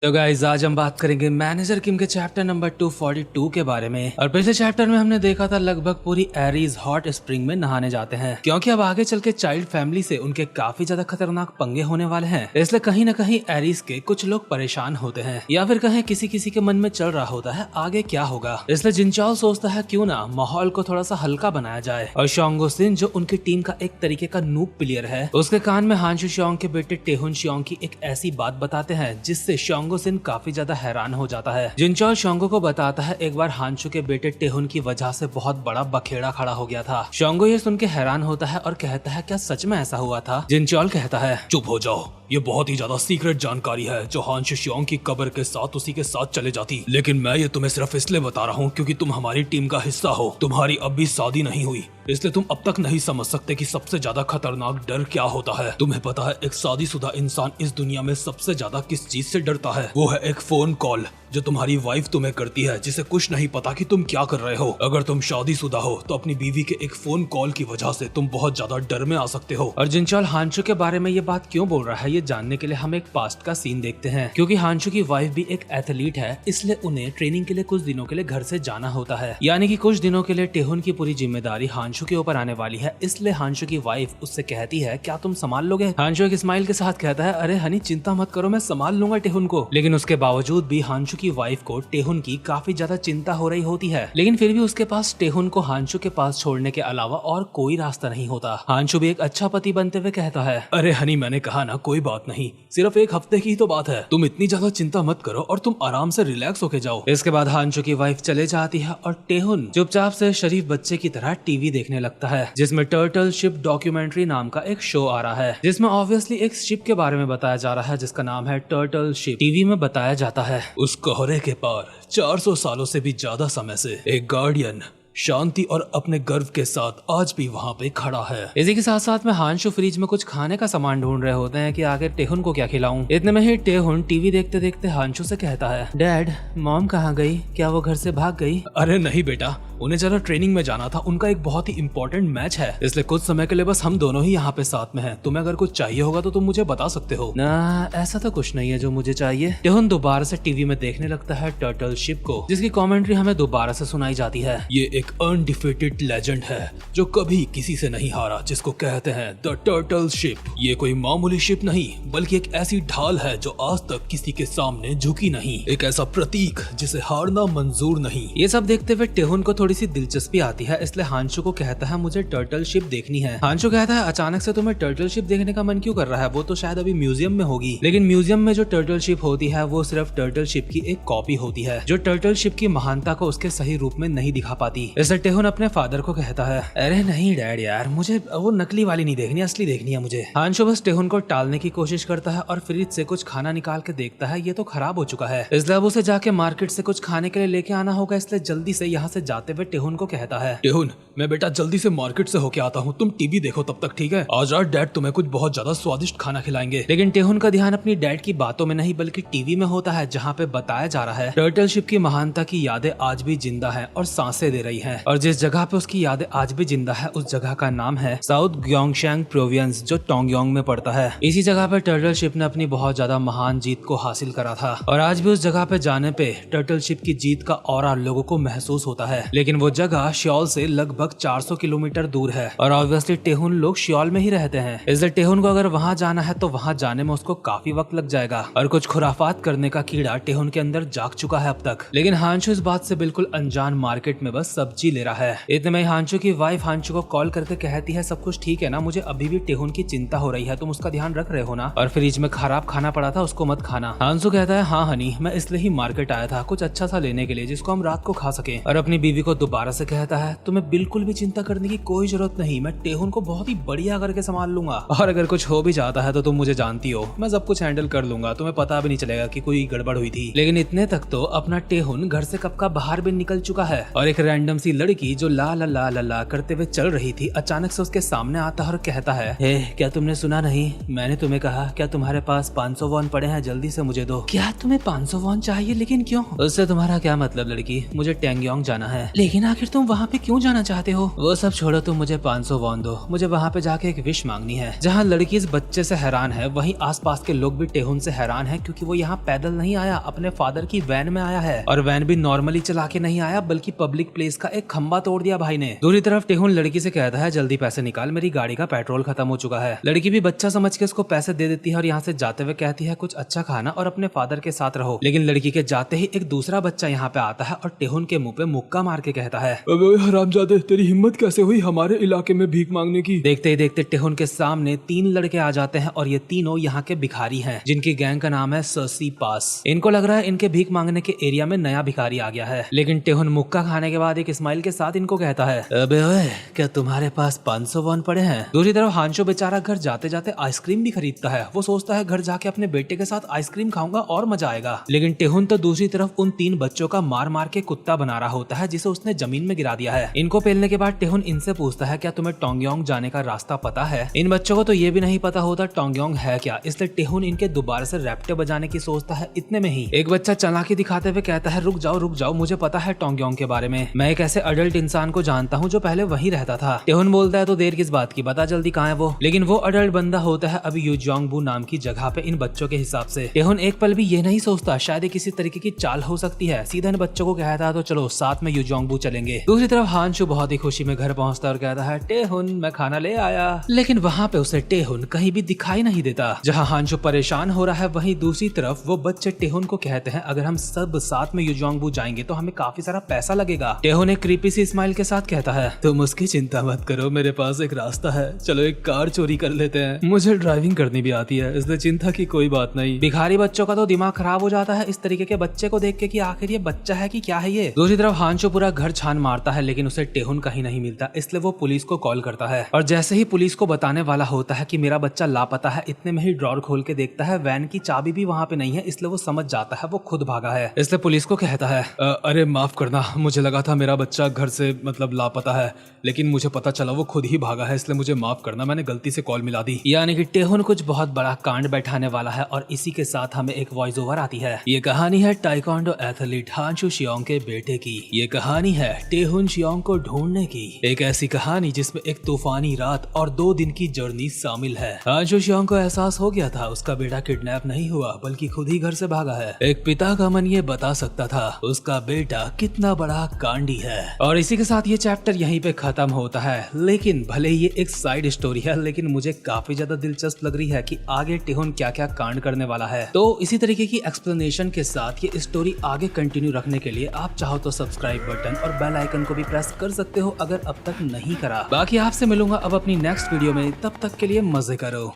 तो गाइस आज हम बात करेंगे मैनेजर किम के चैप्टर नंबर 242 के बारे में। और पिछले चैप्टर में हमने देखा था लगभग पूरी एरीज हॉट स्प्रिंग में नहाने जाते हैं, क्योंकि अब आगे चल के चाइल्ड फैमिली से उनके काफी ज्यादा खतरनाक पंगे होने वाले हैं। इसलिए कहीं न कहीं एरीज के कुछ लोग परेशान होते हैं, या फिर कहीं किसी किसी के मन में चल रहा होता है आगे क्या होगा। इसलिए जिनचॉल सोचता है क्यों ना माहौल को थोड़ा सा हल्का बनाया जाए। और शोंगो सिन जो उनकी टीम का एक तरीके का नूब प्लेयर है, उसके कान में हानशु शियोंग के बेटे टेहुन शियोंग की एक ऐसी बात बताते हैं जिससे शोंगो सिन काफी ज्यादा हैरान हो जाता है। जिनचॉल शोंगो को बताता है एक बार हानशु के बेटे टेहुन की वजह से बहुत बड़ा बखेड़ा खड़ा हो गया था। शोंगो ये सुन के हैरान होता है और कहता है क्या सच में ऐसा हुआ था? जिनचॉल कहता है चुप हो जाओ, ये बहुत ही ज्यादा सीक्रेट जानकारी है जो हानशु शियोंग की कब्र के साथ उसी के साथ चले जाती, लेकिन मैं ये तुम्हें सिर्फ इसलिए बता रहा हूँ क्योंकि तुम हमारी टीम का हिस्सा हो। तुम्हारी अब भी शादी नहीं हुई, इसलिए तुम अब तक नहीं समझ सकते कि सबसे ज्यादा खतरनाक डर क्या होता है। तुम्हें पता है एक शादीशुदा इंसान इस दुनिया में सबसे ज्यादा किस चीज से डरता है? वो है एक फोन कॉल जो तुम्हारी वाइफ तुम्हें करती है, जिसे कुछ नहीं पता कि तुम क्या कर रहे हो। अगर तुम शादीशुदा हो तो अपनी बीवी के एक फोन कॉल की वजह से तुम बहुत ज्यादा डर में आ सकते हो। और जिनचॉल हानशु के बारे में ये बात क्यों बोल रहा है ये जानने के लिए हम एक पास्ट का सीन देखते हैं। क्योंकि हानशु की वाइफ भी एक एथलीट है, इसलिए उन्हें ट्रेनिंग के लिए कुछ दिनों के लिए घर से जाना होता है। यानी कि कुछ दिनों के लिए टेहुन की पूरी जिम्मेदारी हानशु के ऊपर आने वाली है। इसलिए हानशु की वाइफ उससे कहती है क्या तुम संभाल लोगे? हानशु एक स्माइल के साथ कहता है अरे हनी चिंता मत करो, मैं संभाल लूंगा टेहुन को। लेकिन उसके बावजूद भी हानशु की वाइफ को टेहुन की काफी ज्यादा चिंता हो रही होती है। लेकिन फिर भी उसके पास टेहुन को हानशु के पास छोड़ने के अलावा और कोई रास्ता नहीं होता। हानशु भी एक अच्छा पति बनते हुए कहता है अरे हनी मैंने कहा ना कोई बात नहीं, सिर्फ एक हफ्ते की तो बात है, तुम इतनी ज्यादा चिंता मत करो और तुम आराम से रिलैक्स होके जाओ। इसके बाद हानशु की वाइफ चले जाती है और टेहुन चुपचाप से शरीफ बच्चे की तरह टीवी देखने लगता है, जिसमें टर्टल शिप डॉक्यूमेंट्री नाम का एक शो आ रहा है, जिसमें ऑब्वियसली एक शिप के बारे में बताया जा रहा है जिसका नाम है टर्टल शिप। टीवी में बताया जाता है उस कोहरे के पार 400 सालों से भी ज्यादा समय से एक गार्डियन शांति और अपने गर्व के साथ आज भी वहाँ पे खड़ा है। इसी के साथ साथ में हानशु फ्रिज में कुछ खाने का सामान ढूंढ रहे होते हैं कि आखिर टेहुन को क्या खिलाऊं। इतने में ही टेहुन टीवी देखते देखते हानशु से कहता है डैड मॉम कहाँ गई? क्या वो घर से भाग गई? अरे नहीं बेटा, उन्हें जरा ट्रेनिंग में जाना था, उनका एक बहुत ही इंपॉर्टेंट मैच है, इसलिए कुछ समय के लिए बस हम दोनों ही यहाँ पे साथ में हैं। तुम्हें अगर कुछ चाहिए होगा तो तुम मुझे बता सकते हो ना। ऐसा तो कुछ नहीं है जो मुझे चाहिए। टेहुन दोबारा से टीवी में देखने लगता है टर्टल शिप को, जिसकी कमेंट्री हमें दोबारा से सुनाई जाती है। ये एक अनडिफीटेड लेजेंड है जो कभी किसी से नहीं हारा, जिसको कहते हैं द टर्टल शिप। ये कोई मामूली शिप नहीं बल्कि एक ऐसी ढाल है जो आज तक किसी के सामने झुकी नहीं, एक ऐसा प्रतीक जिसे हारना मंजूर नहीं। ये सब देखते हुए टेहुन को थोड़ी सी दिलचस्पी आती है, इसलिए हानशु को कहता है मुझे टर्टल शिप देखनी है। हानशु कहता है अचानक से तुम्हें टर्टल शिप देखने का मन क्यों कर रहा है? वो तो शायद अभी म्यूजियम में होगी। लेकिन म्यूजियम में जो टर्टल शिप होती है वो सिर्फ टर्टल शिप की एक कॉपी होती है जो टर्टल शिप की महानता को उसके सही रूप में नहीं दिखा पाती। इसलिए टेहुन अपने फादर को कहता है अरे नहीं डैड यार, मुझे वो नकली वाली नहीं देखनी, असली देखनी है मुझे। हानशु बस टेहुन को टालने की कोशिश करता है और फ्रिज से कुछ खाना निकाल के देखता है ये तो खराब हो चुका है, इसलिए अब उसे जाके मार्केट से कुछ खाने के लिए लेके आना होगा। इसलिए जल्दी से यहाँ से जाते हुए टेहुन को कहता है टेहुन मैं बेटा जल्दी से मार्केट से होके आता हूँ, तुम टीवी देखो तब तक, ठीक है? आज रात डैड तुम्हें कुछ बहुत ज्यादा स्वादिष्ट खाना खिलाएंगे। लेकिन टेहुन का ध्यान अपनी डैड की बातों में नहीं बल्कि टीवी में होता है, जहाँ पे बताया जा रहा है टर्टल शिप की महानता की यादें आज भी जिंदा है और सांसें दे रही है, और जिस जगह पे उसकी यादें आज भी जिंदा है उस जगह का नाम है साउथ ग्योंगशैंग प्रोविंस जो टोंगयोंग में पड़ता है। इसी जगह पे टर्टल शिप ने अपनी बहुत ज्यादा महान जीत को हासिल करा था, और आज भी उस जगह पे जाने पे टर्टल शिप की जीत का ऑरा लोगों को महसूस होता है। लेकिन वो जगह श्योल से लगभग 400 किलोमीटर दूर है, और ऑब्वियसली टेहुन लोग श्योल में ही रहते हैं, इसलिए टेहुन को अगर वहाँ जाना है तो वहाँ जाने में उसको काफी वक्त लग जाएगा, और कुछ खुराफात करने का कीड़ा टेहुन के अंदर जाग चुका है अब तक। लेकिन हानशु इस बात से बिल्कुल अनजान मार्केट में बस सब्जी ले रहा है। इतने में हानशु की वाइफ हानशु को कॉल करके कहती है सब कुछ ठीक है ना, मुझे अभी भी टेहुन की चिंता हो रही है, तुम उसका ध्यान रख रहे हो ना, और फ्रिज में खराब खाना पड़ा था उसको मत खाना। हानशु कहता है हाँ हनी, मैं इसलिए ही मार्केट आया था कुछ अच्छा सा लेने के लिए जिसको हम रात को खा सके। और अपनी बीवी को दोबारा से कहता है तुम्हें बिल्कुल भी चिंता करने की कोई जरूरत नहीं, मैं टेहुन को बहुत ही बढ़िया करके संभाल लूंगा, और अगर कुछ हो भी जाता है तो तुम मुझे जानती हो, मैं सब कुछ हैंडल कर लूंगा, तुम्हें पता भी नहीं चलेगा कि कोई गड़बड़ हुई थी। लेकिन इतने तक तो अपना टेहुन घर से कब का बाहर भी निकल चुका है, और एक रैंडम रैंडम सी लड़की जो ला ला ला ला ला करते हुए चल रही थी अचानक से उसके सामने आता है और कहता है, हे क्या तुमने सुना नहीं, मैंने तुम्हें कहा क्या तुम्हारे पास 500 वॉन पड़े हैं, जल्दी से मुझे दो। क्या तुम्हें 500 वॉन चाहिए, लेकिन क्यों? उससे तुम्हारा क्या मतलब लड़की, मुझे टैंगयोंग जाना है। लेकिन आखिर तुम वहाँ पे क्यों जाना चाहते हो? वो सब छोड़ो, तुम मुझे 500 वॉन दो, मुझे वहाँ पे जाके एक विश मांगनी है। जहाँ लड़की इस बच्चे से हैरान है वहीं आसपास के लोग भी टेहुन से हैरान है, क्योंकि वो यहाँ पैदल नहीं आया, अपने फादर की वैन में आया है। और वैन भी नॉर्मली चला के नहीं आया बल्कि पब्लिक प्लेस का एक खंबा तोड़ दिया भाई ने। दूसरी तरफ टेहुन लड़की से कहता है, जल्दी पैसे निकाल, मेरी गाड़ी का पेट्रोल खत्म हो चुका है। लड़की भी बच्चा समझ के उसको पैसे दे देती है और यहाँ से जाते हुए कहती है, कुछ अच्छा खाना और अपने फादर के साथ रहो। लेकिन लड़की के जाते ही एक दूसरा बच्चा यहाँ पे आता है और टेहुन के मुंह पे मुक्का मार के कहता है, अबे हरामजादे, तेरी हिम्मत कैसे हुई हमारे इलाके में भीख मांगने की? देखते ही देखते टेहुन के सामने 3 लड़के आ जाते हैं और ये तीनों यहाँ के भिखारी हैं, जिनकी गैंग का नाम है सर्सी पास। इनको लग रहा है इनके भीख मांगने के एरिया में नया भिखारी आ गया है। लेकिन टेहुन मुक्का खाने के बाद एक स्माइल के साथ इनको कहता है, अबे ओए, क्या तुम्हारे पास 500 वॉन पड़े हैं? दूसरी तरफ हांशो बेचारा घर जाते जाते आइसक्रीम भी खरीदता है। वो सोचता है घर जाके अपने बेटे के साथ आइसक्रीम खाऊंगा और मजा आएगा। लेकिन टेहुन तो दूसरी तरफ उन 3 बच्चों का मार मार के कुत्ता बना रहा होता है, जिसे उसने जमीन में गिरा दिया है। इनको पेलने के बाद टेहुन इनसे पूछता है, क्या तुम्हें टोंगयोंग जाने का रास्ता पता है? इन बच्चों को तो ये भी नहीं पता होता टोंगयोंग है क्या, इसलिए टेहुन इनके दोबारा से रैप्टे बजाने की सोचता है। इतने में ही एक बच्चा चालाकी दिखाते हुए कहता है, रुक जाओ, मुझे पता है टोंगयोंग के बारे में। मैं एक ऐसे अडल्ट इंसान को जानता हूँ जो पहले वहीं रहता था। टेहुन बोलता है, तो देर किस बात की, बता जल्दी कहाँ है वो। लेकिन वो अडल्ट बंदा होता है अभी यूजोंगबू नाम की जगह पे इन बच्चों के हिसाब से। टेहुन एक पल भी ये नहीं सोचता शायद ये किसी तरीके की चाल हो सकती है, सीधा इन बच्चों को कहता है, तो चलो साथ में यूजोंगबू चलेंगे। दूसरी तरफ हांशु बहुत ही खुशी में घर पहुंचता और कहता है, टेहुन मैं खाना ले आया। लेकिन वहाँ पे उसे टेहुन कहीं भी दिखाई नहीं देता। जहाँ हांशु परेशान हो रहा है वहीं दूसरी तरफ वो बच्चे टेहुन को कहते हैं, अगर हम सब साथ में यूजोंगबू जाएंगे तो हमें काफी सारा पैसा लगेगा। टेहुन एक क्रीपी सी स्माइल के साथ कहता है, तुम उसकी चिंता मत करो, मेरे पास एक रास्ता है, चलो एक कार चोरी कर लेते हैं, मुझे ड्राइविंग करनी भी आती है, इसलिए चिंता की कोई बात नहीं। भिखारी बच्चों का तो दिमाग खराब हो जाता है इस तरीके के बच्चे को देख के कि आखिर ये बच्चा है कि क्या है ये। दूसरी तरफ हांशु पूरा घर छान मारता है लेकिन उसे टेहुन कहीं नहीं मिलता, इसलिए वो पुलिस को कॉल करता है। और जैसे ही पुलिस को बताने वाला होता है कि मेरा बच्चा लापता है, इतने में ही ड्रॉर खोल के देखता है वैन की चाबी भी वहाँ पे नहीं है, इसलिए वो समझ जाता है वो खुद भागा है। इसलिए पुलिस को कहता है, अरे माफ करना, मुझे लगा था मेरा बच्चा घर से मतलब लापता है, लेकिन मुझे पता चला वो खुद ही भागा है, इसलिए मुझे माफ करना, मैंने गलती से कॉल मिला दी। यानी कि टेहुन कुछ बहुत बड़ा कांड बैठाने वाला है। और इसी के साथ हमें एक वॉइस ओवर आती है। ये कहानी है ताइक्वांडो एथलीट हांशु शियोंग के बेटे की। ये कहानी है टेहुन शियोंग को ढूंढने की, एक ऐसी कहानी जिसमें एक तूफानी रात और 2 दिन की जर्नी शामिल है। हांशु शियोंग को एहसास हो गया था उसका बेटा किडनैप नहीं हुआ बल्कि खुद ही घर से भागा है। एक पिता का मन ये बता सकता था उसका बेटा कितना बड़ा कांडी है। और इसी के साथ ये चैप्टर यहीं पे खत्म होता है। लेकिन भले ये एक साइड स्टोरी है लेकिन मुझे काफी ज्यादा दिलचस्प लग रही है कि आगे टेहुन क्या क्या कांड करने वाला है। तो इसी तरीके की एक्सप्लेनेशन के साथ ये स्टोरी आगे कंटिन्यू रखने के लिए आप चाहो तो सब्सक्राइब बटन और बेल आइकन को भी प्रेस कर सकते हो अगर अब तक नहीं करा। बाकी आपसे मिलूंगा अब अपनी नेक्स्ट वीडियो में, तब तक के लिए मजे करो।